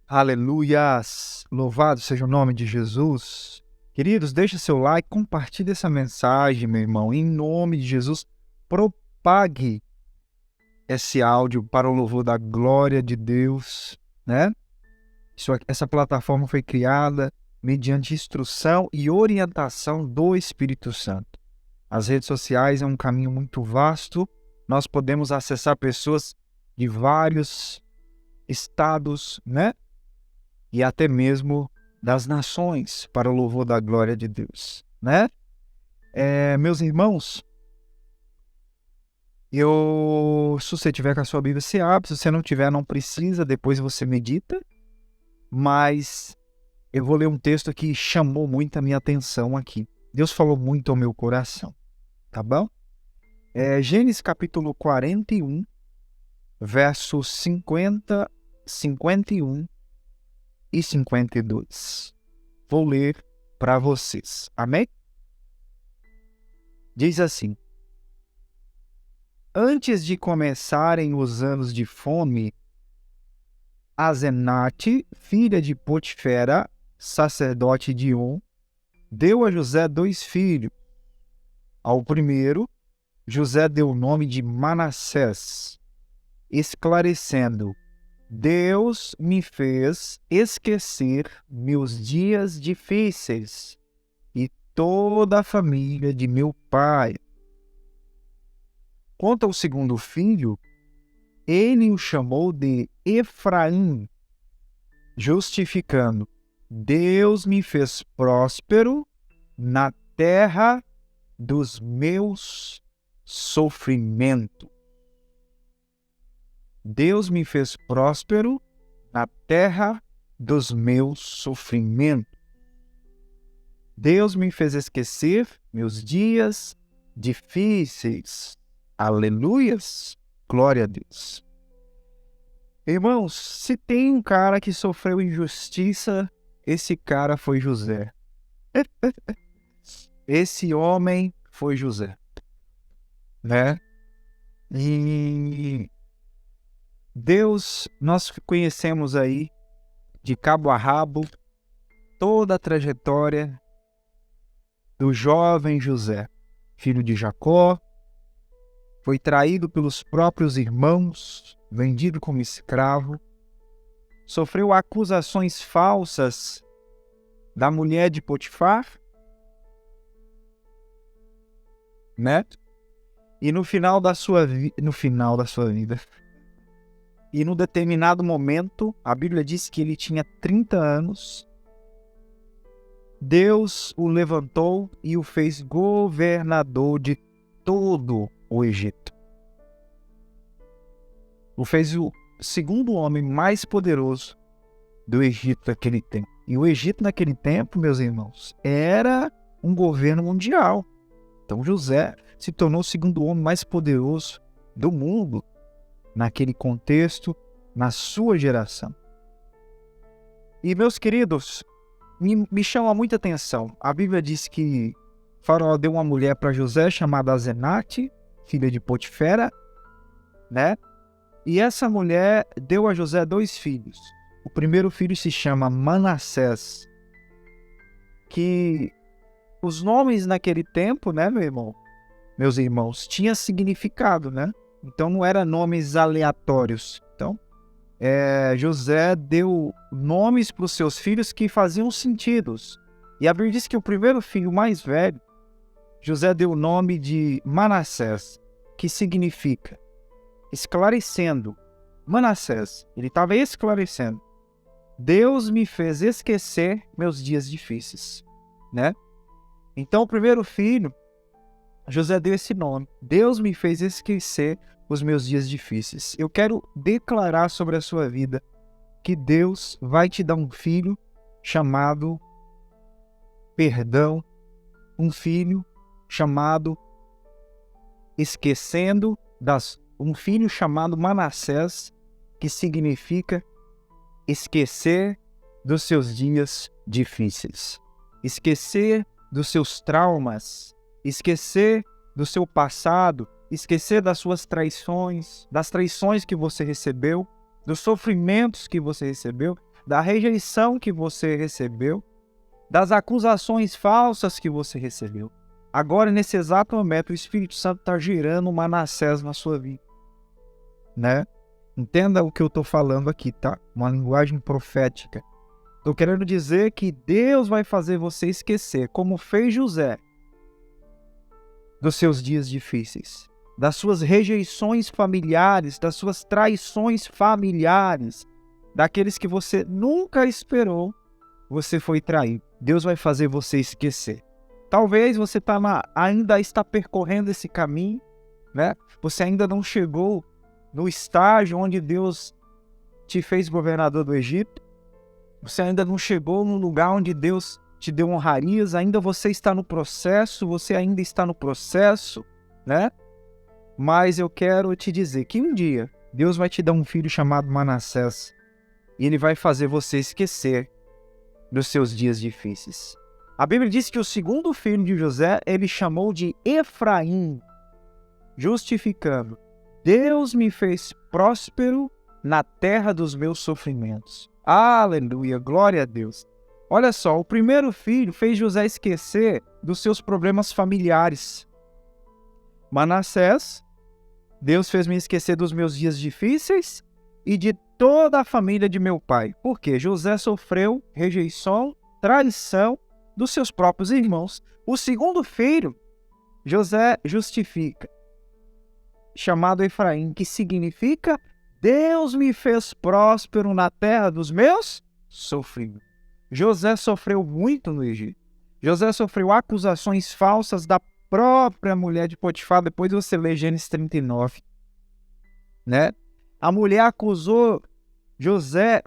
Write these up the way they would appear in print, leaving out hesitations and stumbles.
Aleluias! Louvado seja o nome de Jesus. Queridos, deixa seu like, compartilhe essa mensagem, meu irmão. Em nome de Jesus, propague esse áudio para o louvor da glória de Deus, né? Essa plataforma foi criada mediante instrução e orientação do Espírito Santo. As redes sociais é um caminho muito vasto. Nós podemos acessar pessoas de vários estados, né? E até mesmo das nações para o louvor da glória de Deus, né? Meus irmãos, se você tiver com a sua Bíblia, você abre. Se você não tiver, não precisa, depois você medita. Mas eu vou ler um texto que chamou muito a minha atenção aqui. Deus falou muito ao meu coração, tá bom? Gênesis capítulo 41, versos 50, 51 e 52. Vou ler para vocês. Amém? Diz assim: Antes de começarem os anos de fome, Asenate, filha de Potifera, sacerdote de On, deu a José 2 filhos. Ao primeiro, José deu o nome de Manassés, esclarecendo: Deus me fez esquecer meus dias difíceis e toda a família de meu pai. Quanto ao segundo filho, ele o chamou de Efraim, justificando: Deus me fez próspero na terra dos meus sofrimentos. Deus me fez próspero na terra dos meus sofrimentos. Deus me fez esquecer meus dias difíceis. Aleluias! Glória a Deus. Irmãos, se tem um cara que sofreu injustiça, esse cara foi José. Esse homem foi José, né? E Deus, nós conhecemos aí, de cabo a rabo, toda a trajetória do jovem José, filho de Jacó, foi traído pelos próprios irmãos, vendido como escravo, sofreu acusações falsas da mulher de Potifar, né? E no final da sua vida, e num determinado momento, a Bíblia diz que ele tinha 30 anos, Deus o levantou e o fez governador de todo o Egito. O fez o segundo homem mais poderoso do Egito naquele tempo. E o Egito naquele tempo, meus irmãos, era um governo mundial. Então José se tornou o segundo homem mais poderoso do mundo naquele contexto, na sua geração. E, meus queridos, me chama muita atenção. A Bíblia diz que Faraó deu uma mulher para José chamada Asenate, filha de Potifera, né? E essa mulher deu a José 2 filhos. O primeiro filho se chama Manassés, que os nomes naquele tempo, né, meus irmãos, tinha significado, né? Então não eram nomes aleatórios. Então, José deu nomes para os seus filhos que faziam sentidos. E a Bíblia diz que o primeiro filho mais velho, José deu o nome de Manassés, que significa esclarecendo. Manassés, ele estava esclarecendo: Deus me fez esquecer meus dias difíceis, né? Então, o primeiro filho, José deu esse nome: Deus me fez esquecer os meus dias difíceis. Eu quero declarar sobre a sua vida que Deus vai te dar um filho chamado perdão, um filho chamado esquecendo um filho chamado Manassés, que significa esquecer dos seus dias difíceis, esquecer dos seus traumas, esquecer do seu passado, esquecer das suas traições, das traições que você recebeu, dos sofrimentos que você recebeu, da rejeição que você recebeu, das acusações falsas que você recebeu. Agora, nesse exato momento, o Espírito Santo está gerando Manassés na sua vida, né? Entenda o que eu estou falando aqui, tá? Uma linguagem profética. Estou querendo dizer que Deus vai fazer você esquecer, como fez José, dos seus dias difíceis, das suas rejeições familiares, das suas traições familiares, daqueles que você nunca esperou, você foi traído. Deus vai fazer você esquecer. Talvez você ainda está percorrendo esse caminho, né? Você ainda não chegou no estágio onde Deus te fez governador do Egito. Você ainda não chegou no lugar onde Deus te deu honrarias. Ainda você está no processo, né? Mas eu quero te dizer que um dia Deus vai te dar um filho chamado Manassés e ele vai fazer você esquecer dos seus dias difíceis. A Bíblia diz que o segundo filho de José, ele chamou de Efraim, justificando: Deus me fez próspero na terra dos meus sofrimentos. Aleluia, glória a Deus. Olha só, o primeiro filho fez José esquecer dos seus problemas familiares. Manassés, Deus fez me esquecer dos meus dias difíceis e de toda a família de meu pai. Porque José sofreu rejeição, traição dos seus próprios irmãos. O segundo filho, José justifica, chamado Efraim, que significa: Deus me fez próspero na terra dos meus sofrimentos. José sofreu muito no Egito. José sofreu acusações falsas da própria mulher de Potifar. Depois você lê Gênesis 39, né? A mulher acusou José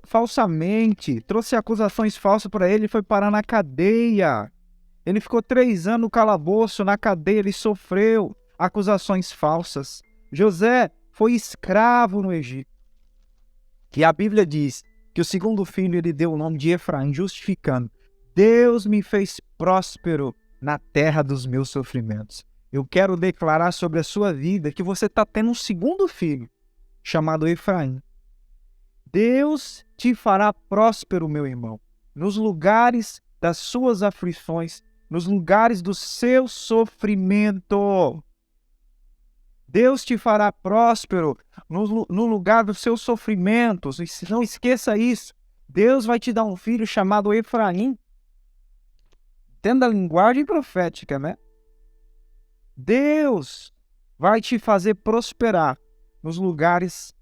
falsamente, trouxe acusações falsas para ele e foi parar na cadeia. Ele ficou 3 anos no calabouço, na cadeia, ele sofreu acusações falsas. José foi escravo no Egito. E a Bíblia diz que o segundo filho ele deu o nome de Efraim, justificando: Deus me fez próspero na terra dos meus sofrimentos. Eu quero declarar sobre a sua vida que você está tendo um segundo filho, chamado Efraim. Deus te fará próspero, meu irmão, nos lugares das suas aflições, nos lugares do seu sofrimento. Deus te fará próspero no lugar dos seus sofrimentos. E não esqueça isso. Deus vai te dar um filho chamado Efraim. Entenda a linguagem profética, né? Deus vai te fazer prosperar nos lugares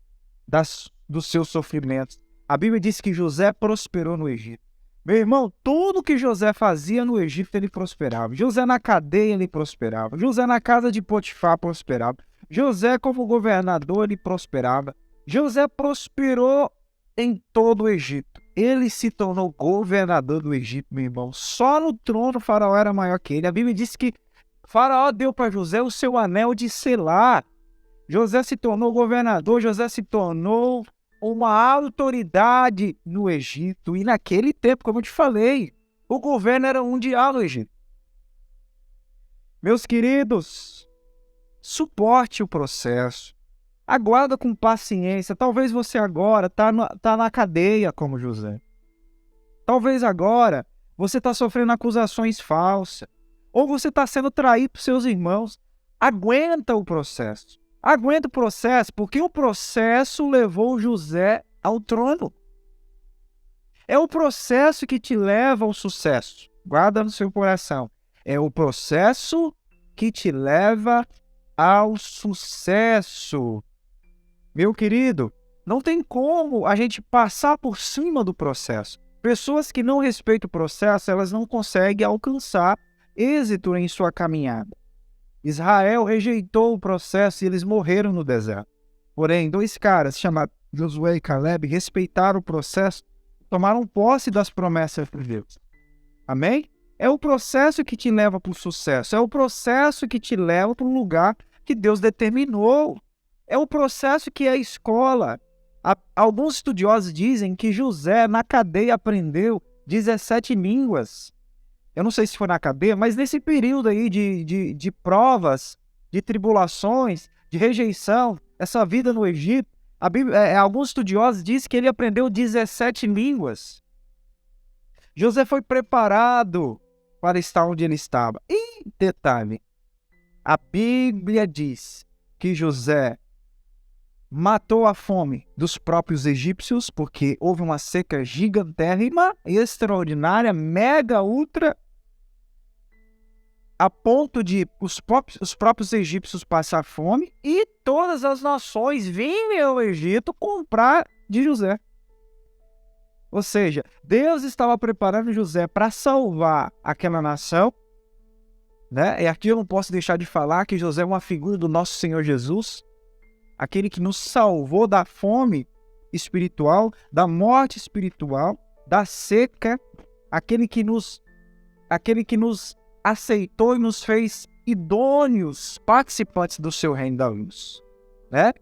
dos seus sofrimentos. A Bíblia diz que José prosperou no Egito. Meu irmão, tudo que José fazia no Egito, ele prosperava. José na cadeia, ele prosperava. José na casa de Potifar, prosperava. José como governador, ele prosperava. José prosperou em todo o Egito. Ele se tornou governador do Egito, meu irmão. Só no trono o faraó era maior que ele. A Bíblia diz que faraó deu para José o seu anel de selar. José se tornou governador, José se tornou uma autoridade no Egito. E naquele tempo, como eu te falei, o governo era mundial no Egito. Meus queridos, suporte o processo. Aguarda com paciência. Talvez você agora está na cadeia como José. Talvez agora você está sofrendo acusações falsas. Ou você está sendo traído por seus irmãos. Aguenta o processo. Aguenta o processo, porque o processo levou José ao trono. É o processo que te leva ao sucesso. Guarda no seu coração. É o processo que te leva ao sucesso. Meu querido, não tem como a gente passar por cima do processo. Pessoas que não respeitam o processo, elas não conseguem alcançar êxito em sua caminhada. Israel rejeitou o processo e eles morreram no deserto. Porém, 2 caras chamados Josué e Caleb respeitaram o processo, tomaram posse das promessas de Deus. Amém? É o processo que te leva para o sucesso. É o processo que te leva para o lugar que Deus determinou. É o processo que é a escola. Alguns estudiosos dizem que José, na cadeia, aprendeu 17 línguas. Eu não sei se foi na cadeia, mas nesse período aí de provas, de tribulações, de rejeição, essa vida no Egito, A Bíblia, alguns estudiosos dizem que ele aprendeu 17 línguas. José foi preparado para estar onde ele estava. E detalhe, a Bíblia diz que José matou a fome dos próprios egípcios, porque houve uma seca gigantérrima, extraordinária, mega, ultra, a ponto de os próprios egípcios passar fome e todas as nações virem ao Egito comprar de José. Ou seja, Deus estava preparando José para salvar aquela nação, né? E aqui eu não posso deixar de falar que José é uma figura do nosso Senhor Jesus, aquele que nos salvou da fome espiritual, da morte espiritual, da seca, aquele que nos aceitou e nos fez idôneos participantes do seu reino da luz, né?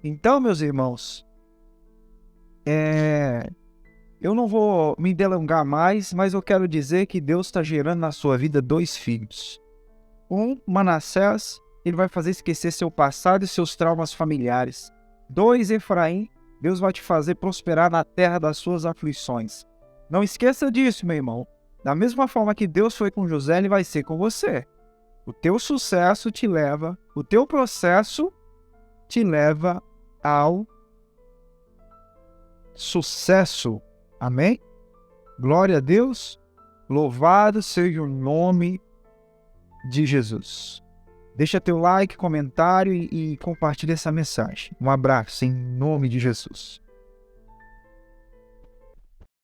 Então, meus irmãos, eu não vou me delongar mais, mas eu quero dizer que Deus está gerando na sua vida 2 filhos. Manassés, ele vai fazer esquecer seu passado e seus traumas familiares. 2, Efraim, Deus vai te fazer prosperar na terra das suas aflições. Não esqueça disso, meu irmão. Da mesma forma que Deus foi com José, ele vai ser com você. O teu sucesso te leva, o teu processo te leva ao sucesso. Amém? Glória a Deus. Louvado seja o nome de Jesus. Deixa teu like, comentário e compartilha essa mensagem. Um abraço em nome de Jesus.